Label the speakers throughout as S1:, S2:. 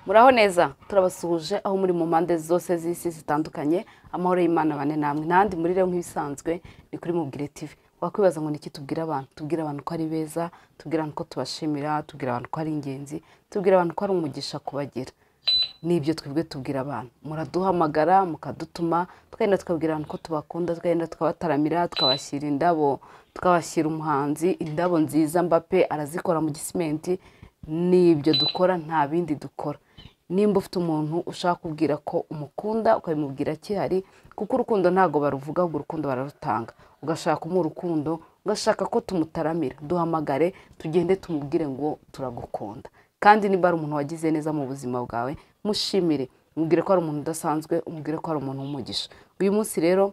S1: Muraho neza turabasuhuje aho muri mu mpande zose z'isi zitandukanye amahoro y'Imana bane namwe nandi muri rero nk'ibisanzwe ni kuri Mubwire TV. Wakwibaza ngo niki tubwira abantu ko ari beza, tubwira abantu ko tubashimira, tubwira abantu ko ari ingenzi, tubwira abantu ko ari umugisha kubagira. Nibyo twebwe tubwira abantu. Muraduhamagara mukadutuma twenda tukabwira abantu ko tubakunda, twenda tukabataramira, tukabashyira indabo, tukabashyira umuhanzi indabo nziza Mbappe arazikora mu gisimenti. Nibyo dukora nta bindi dukora. Nimba ufite umuntu ushaka kubwira ko umukunda ukabimubwira kihari, kuko urukundo ntago baruvuga ahubwo urukundo bararutanga. Ugashaka mu rukundo, ugashaka ko tumutaramira, duhamagare tugende tumubwire ngo turagukunda. Kandi niba ari umuntu wagize neza mu buzima bwawe, mushimire, mubwire ko ari umuntu udasanzwe, umubwire ko ari umuntu w'umugisha. Uyu munsi rero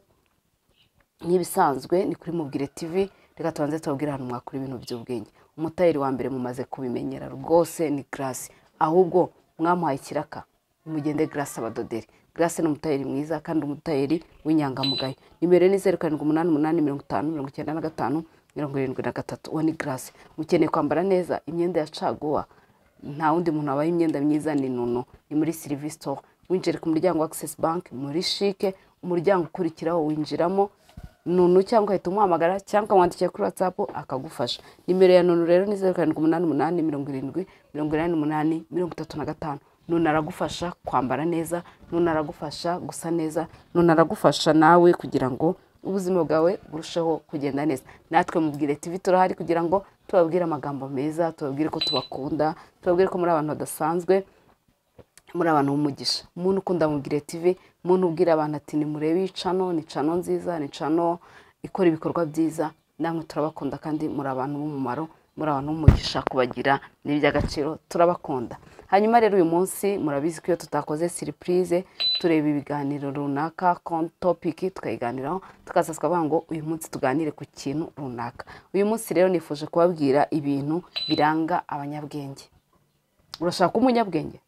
S1: nk'ibisanzwe ni kuri Mubwire TV. Reka tubanze tubabwire ahantu mwakura ibintu by'ubwenge. Umutayeri wa mbere mumaze kubimenyera rwose ni Grace, ahubwo mwamuhaye ikiraka mugende Grace abadoderi. Grace ni umutayeri mwiza kandi umutayeri w'inyangamugayo. Nimero ni 0788859573. Uwo ni Grace. Mukeneye kwambara neza imyenda ya caguwa, nta wundi muntu abaye imyenda myiza ni Nono. Ni muri Silver Store. Winjire ku muryango wa Access Bank muri Chic, umuryango ukurikiraho winjiramo Nono, cyangwa ahita umuhamagara cyangwa mwandikira kuri WhatsApp akagufasha. Nimero ya Nono rero ni 0788707835. Nono aragufasha kwambara neza, Nono aragufasha gusa neza, Nono aragufasha nawe kugira ngo ubuzima bwawe burusheho kugenda neza. Natwe Mubwire TV turahari kugira ngo tubabwire amagambo meza, tubabwire ko tubakunda, tubabwire ko muri abantu badasanzwe, muri abantu b'umugisha. Umuntu ukunda Mubwire TV, umuntu ubwira abantu ati ni murebe icano, ni cano nziza, ni cano ikora ibikorwa byiza. Namwe turabakunda kandi muri abantu b'umumaro, muri abantu b'umugisha kubagira n'iby'agaciro, turabakunda. Hanyuma rero uyu munsi murabizi ko iyo tutakoze surprise tureba ibiganiro runaka on topic tukayiganiraho, tukaza tukavuga ngo uyu munsi tuganire ku kintu runaka. Uyu munsi rero nifuje kubabwira ibintu biranga abanyabwenge. Urashaka umunyabwenge?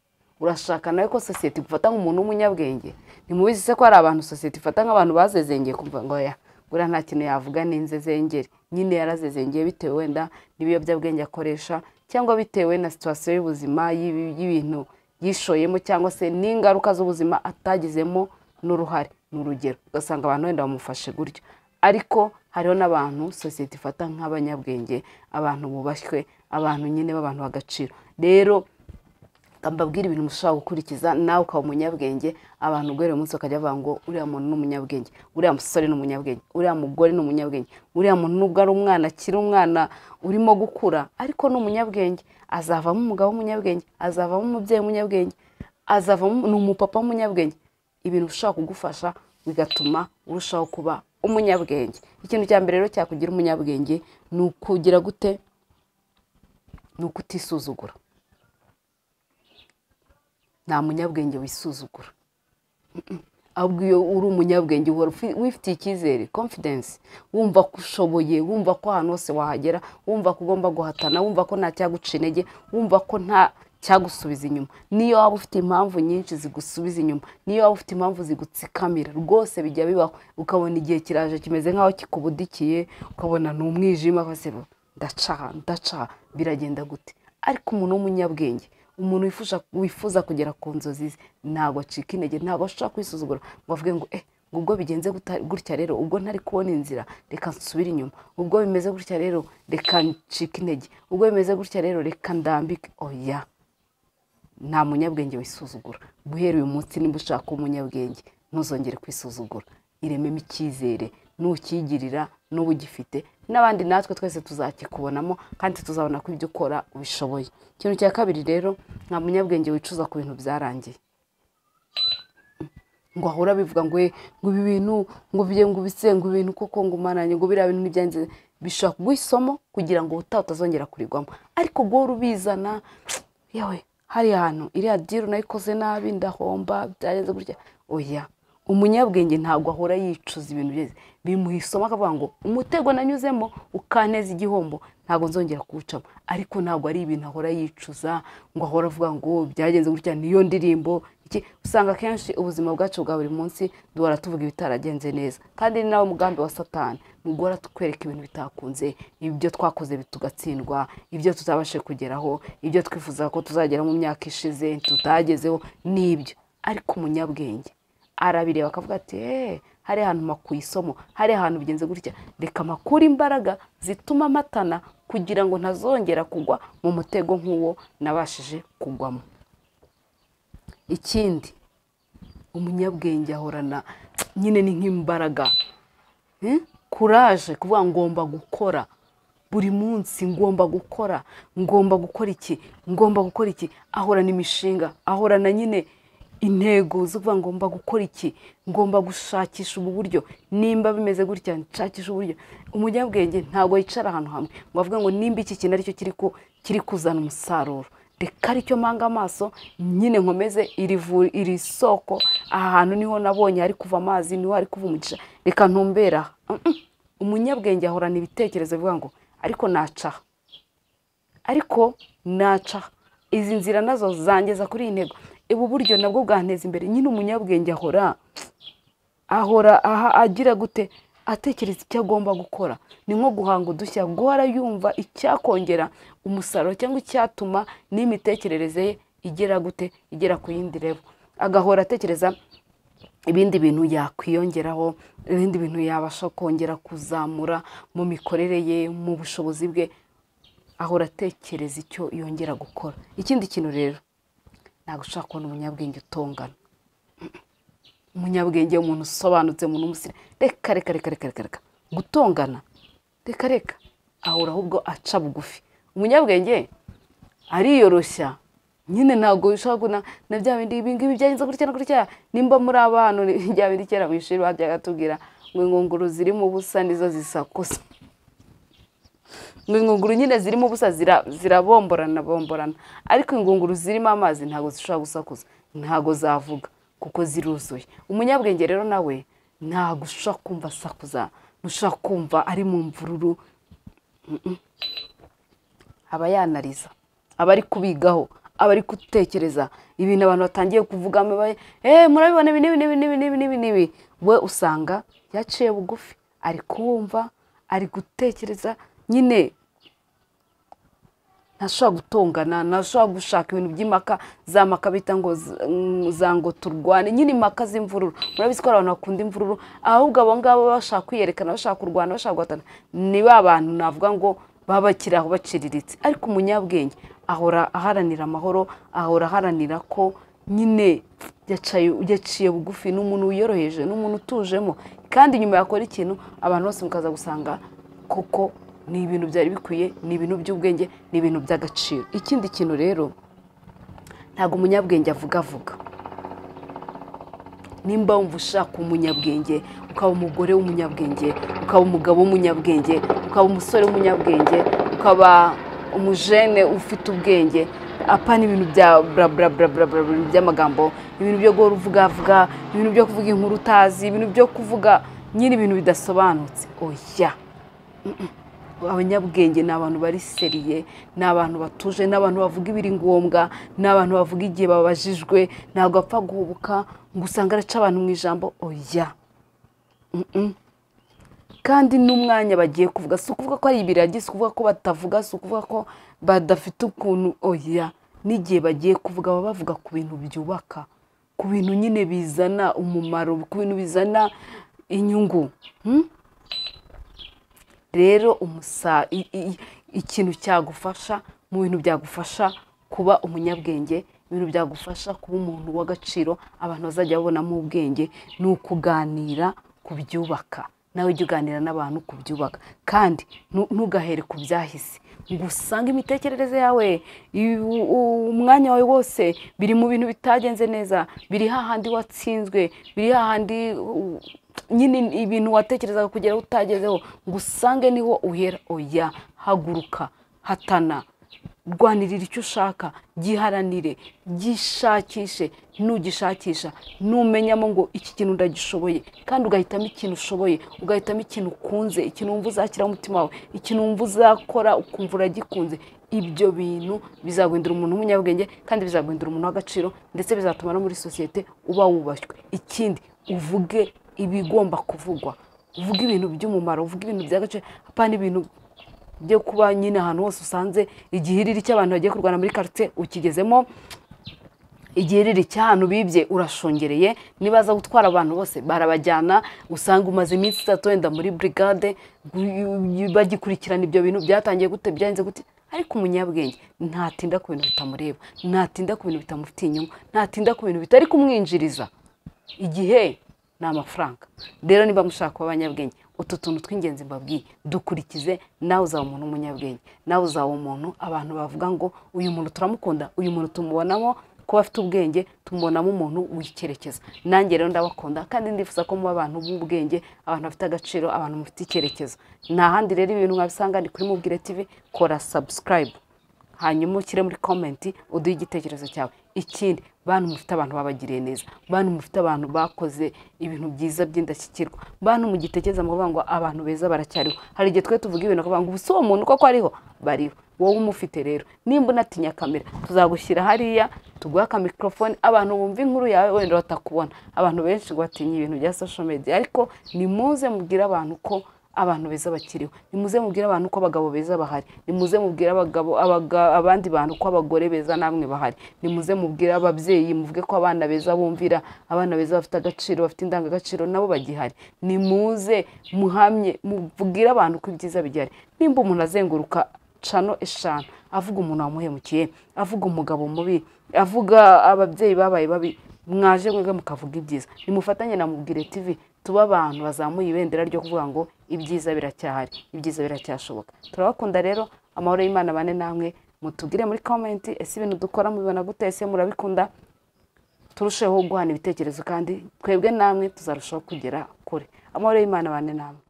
S1: Urashaka nawe ko society gufata nk'umuntu w'umunyabwenge? Nimubizi se ko ari abantu society ifata nk'abantu bazezengeye kumva ngo ya gura nta kintu yavuga n'inzezengeri. Nyine yarazezengeye bitewe wenda n'ibiyobyabwenge akoresha, cyangwa bitewe na situation y'ubuzima y'ibintu yishoyemo, cyangwa se n'ingaruka z'ubuzima atagizemo n'uruhare. N'urugero ugasanga abantu wenda bamufashe gutyo, ariko hariho n'abantu society ifata nk'abanyabwenge, abantu bubashywe, abantu nyine b'abantu bagaciro. Rero mbabwira ibintu mushaka gukurikiza nawe ukaba umunyabwenge. Abantu ubwo rero munsi bakajya bavuga ngo uriya muntu n'umunyabwenge, uriya musore n'umunyabwenge, uriya mugore n'umunyabwenge, uriya muntu nubwo ari umwana akiri umwana urimo gukura ariko n'umunyabwenge, azavamo umugabo w'umunyabwenge, azavamo umubyeyi w'umunyabwenge, azavamo n'umupapa w'umunyabwenge. Ibintu bishaka kugufasha bigatuma urushaho kuba umunyabwenge. Ikintu cya mbere rero cyakugira umunyabwenge ni ukugira gute? Ni ukutisuzugura. Nta munyabwenge wisuzugura. Ahubwo iyo uri umunyabwenge uhora wifitiye icyizere, confidence, wumva ko ushoboye, wumva ko ahantu hose wahagera, wumva ko ugomba guhatana, wumva ko nta cyaguca intege, wumva ko nta cyagusubiza inyuma. Niyo waba ufite impamvu nyinshi zigusubiza inyuma, niyo waba ufite impamvu zigutsikamira, rwose bijya bibaho. Ukabona igihe kiraje kimeze nk'aho kikubudikiye, ukabona ni umwijima, basebo ndaca biragenda gute? Ariko umuntu w'umunyabwenge, umuntu wifuza kugera ku nzozi ze, ntago acika intege, ntago ashaka kwisuzugura ngo avuge ngo ubwo bigenze gutya rero, ubwo ntari kubona inzira reka nsubire inyuma, ubwo bimeze gutya rero reka ncika intege, ubwo bimeze gutya rero reka ndambike. Oya, nta munyabwenge wisuzugura. Guhera uyu munsi nimba ushaka umunyabwenge ntuzongere kwisuzugura. Irememo icyizere, nukigirira n'ubu gifite n'abandi natwe twese tuzakikubonamo kandi tuzabona ko ibyo ukora ubishoboye. Ikintu cya kabiri rero, nta munyabwenge wicuza ku bintu byarangiye. Ngo ahora bivuga ngo ibi bintu ngo bisenga ibintu koko ngo mananye ngo biriya bintu nibyanze, bishaka guhisomo kugira ngo utazongera kurigwamo. Ariko go rubizana yawe hari ahantu iriya deal nayikoze nabi ndahomba byagenze gutya. Oya, umunyabwenge ntabwo ahora yicuza ibintu byeze. bimuhisoma akavuga ngo umutego nanyuzemo ukanteza igihombo ntabwo nzongera kuwucamo. Ariko ntabwo ari ibintu ahora yicuza ngo ahora avuga ngo byagenze gutya niyo ndirimbo iki. Usanga kenshi ubuzima bwacu bwa buri munsi duhora tuvuga ibitaragenze neza, kandi ni nawe mugambi wa Satani, nugora tukwereka ibintu bitakunze, ibyo twakoze bitugatsindwa, ibyo tutabashe kugeraho, ibyo twifuza ko tuzagera mu myaka ishize tutagezeho n'ibyo. Ariko umunyabwenge arabireba akavuga ati hari ahantu makuye isomo, hari ahantu bigenze gutya, reka makura imbaraga zituma matana kugira ngo ntazongera kugwa mu mutego nk'uwo nabashije kugwamo. Ikindi, umunyabwenge ahorana nyine ni nk'imbaraga, kuraje kuvuga ngomba gukora buri munsi, ngomba gukora iki, ngomba gukora iki. Ahorana imishinga, ahorana nyine intego zo kuvuga ngomba gukora iki, ngomba gushakisha ubu buryo, nimba bimeze gutya nshakisha uburyo. Umunyabwenge ntabwo yicara ahantu hamwe ngo avuga ngo nimba iki kintu aricyo kiri kuzana umusaruro, reka aricyo manga amaso nyine nkomeze iri soko, aha hantu niho nabonye hari kuva amazi, niho hari kuva umugisha, reka ntumbera. Umunyabwenge ahorana ibitekerezo bivuga ngo ariko naca izi nzira nazo zangeza kuri iyi ntego, ubu buryo nabwo bwanteza imbere. Nyine umunyabwenge ahora agira gute, atekereza icyo agomba gukora. Ni nko guhanga udushya, guhora yumva icyakongera umusaruro cyangwa icyatuma n'imitekerereze ye igera gute, igera ku yindi level. Agahora atekereza ibindi bintu yakwiyongeraho, ibindi bintu yabasha kongera kuzamura mu mikorere ye, mu bushobozi bwe. Ahora atekereza icyo yongera gukora. Ikindi kintu rero, ntabwo ushaka kubona umunyabwenge utongana. Umunyabwenge umuntu usobanutse, umuntu umusire, reka gutongana, reka ahora ahubwo aca bugufi. Umunyabwenge ariyoroshya nyine, ntabwo ushaka na bya bindi ibingibi byagenze gutya na gutya. Nimba muri abantu bya bindi kera mu ishuri bajyaga tubwira ngo ingunguru ziri mu busa nizo zisakuza, ngo ingunguru nyine ziri mu busa zirabomborana, ariko ingunguru zirimo amazi ntabwo zishobora gusakuza, ntabwo zavuga kuko ziruzuye. Umunyabwenge rero nawe ntabwo ushobora kumva asakuza, ushobora kumva ari mu mvururu. Aba yanariza, aba ari kubigaho, aba ari gutekereza ibintu abantu batangiye kuvuga, murabibona ibi, we usanga yaciye bugufi, ari kuwumva, ari gutekereza. Nyine ntashobora gutongana, ntashobora gushaka ibintu by'imaka, za maka bita ngo ngo turwane, nyine impaka z'imvururu. Murabizi ko abantu bakunda imvururu, ahubwo abo ngabo bashaka kwiyerekana, bashaka kurwana, bashaka guhatana, ni ba bantu navuga ngo babakiri aho baciriritse. Ariko umunyabwenge ahora aharanira amahoro, ahora aharanira ko nyine yaciye bugufi, n'umuntu wiyoroheje, n'umuntu utujemo. Kandi nyuma yakora ikintu abantu bose mukaza gusanga koko ni ibintu byari bikwiye, ni ibintu by'ubwenge, ni ibintu by'agaciro. Ikindi kintu rero, ntabwo umunyabwenge avuga. Nimba wumva ushaka umunyabwenge, ukaba umugore w'umunyabwenge, ukaba umugabo w'umunyabwenge, ukaba umusore w'umunyabwenge, ukaba umujene ufite ubwenge, apana ibintu bya bla bla bla bla by'amagambo, ibintu byo guhora uvuga, ibintu byo kuvuga inkuru utazi, ibintu byo kuvuga nyine ibintu bidasobanutse. Oya, abanyabwenge ni abantu bari seriye, ni abantu batuje, ni abantu bavuga ibiri ngombwa, ni abantu bavuga igihe babajijwe, ntabwo apfa guhubuka ngo usanga araca abantu mu ijambo. Oya, kandi n'umwanya bagiye kuvuga, si ukuvuga ko ari ibiragi, si ukuvuga ko batavuga, si ukuvuga ko badafite ukuntu. Oya, n'igihe bagiye kuvuga baba bavuga ku bintu byubaka, ku bintu nyine bizana umumaro, ku bintu bizana inyungu. Rero ikintu cyagufasha, mu bintu byagufasha kuba umunyabwenge, ibintu byagufasha kuba umuntu w'agaciro abantu bazajya babonamo ubwenge, ni ukuganira ku byubaka. Nawe ujye uganira n'abantu ku byubaka, kandi ntugahere ku byahise ngo usange imitekerereze yawe, umwanya wawe wose biri mu bintu bitagenze neza, biri hahandi watsinzwe, biri hahandi nyine ibintu watekerezaga kugera utagezeho ngo usange niho uhera. Oya, haguruka, hatana, rwanirira icyo ushaka, giharanire, gishakishe. Nugishakisha numenyamo ngo iki kintu ndagishoboye, kandi ugahitamo ikintu ushoboye, ugahitamo ikintu ukunze, ikintu wumva uzakira umutima wawe, ikintu wumva uzakora ukumva uragikunze, ibyo bintu bizaguhindura umuntu w'umunyabwenge kandi bizaguhindura umuntu w'agaciro, ndetse bizatuma no muri sosiyete uba wubashywe. Ikindi, uvuge ibigomba kuvugwa, uvuge ibintu by'umumaro, uvuge ibintu by'agaciro, apana ibintu byo kuba nyine ahantu hose usanze igihiriri cy'abantu bagiye kurwana muri quartier ukigezemo, igihiriri cy'ahantu bibye urashongereye, nibaza gutwara abantu bose barabajyana, usanga umaze iminsi 3 wenda muri brigade bagikurikirana ibyo bintu byatangiye gute, byanze gute. Ariko umunyabwenge ntatinda ku bintu bitamureba, ntatinda ku bintu bitamufitiye inyungu, ntatinda ku bintu bitari kumwinjiriza. Igihe ni amafaranga. Rero niba mushaka kuba abanyabwenge, utu tuntu tw'ingenzi mbabwiye dukurikize, nawe uzaba umuntu w'umunyabwenge, nawe uzaba umuntu abantu bavuga ngo uyu muntu turamukunda, uyu muntu tumubonamo kuba afite ubwenge, tumubonamo umuntu w'icyerekezo. Nanjye rero ndabakunda kandi ndifuza ko muba abantu b'ubwenge, abantu bafite agaciro, abantu mufite icyerekezo. Nta handi rero ibintu nkabisanga ni kuri Mubwire TV. Kora subscribe, hanyuma ukire muri comment uduhe igitekerezo cyawe. Ikindi, bantu mufite abantu babagiriye neza, bantu mufite abantu bakoze ibintu byiza by'indashyikirwa, bantu mugitekereza muvuga ngo abantu beza baracyariho. Hari igihe twe tuvuga ibintu kuvuga ngo ubu uwo muntu koko ariho, bariho. Wowe umufite rero, nimba unatinya kamera, tuzagushyira hariya tuguha ka microphone, abantu bumva inkuru yawe wenda batakubona. Abantu benshi ngo batinya ibintu bya social media, ariko nimuze mubwire abantu ko abantu beza bakiriho, nimuze mubwire abantu ko abagabo beza bahari, nimuze mubwire abandi bantu ko abagore beza namwe bahari, nimuze mubwire ababyeyi, muvuge ko abana beza bumvira, abana beza bafite agaciro, bafite indangagaciro nabo bagihari. Nimuze muhamye mubwire abantu ko ibyiza bigihari. Nimba umuntu azenguruka channel 5 avuga umuntu wamuhemukiye, avuga umugabo mubi, avuga ababyeyi babaye babi, mwaje mwege mukavuga ibyiza. Nimufatanye na Mubwire TV, tuba abantu bazamuye ibendera ryo kuvuga ngo ibyiza biracyahari, ibyiza biracyashoboka. Turabakunda rero, amahoro y'Imana bane namwe. Mutubwire muri comment ese ibintu dukora mubibona gute, ese murabikunda. Turusheho guhana ibitekerezo kandi twebwe namwe tuzarushaho kugera kure. Amahoro y'Imana bane namwe.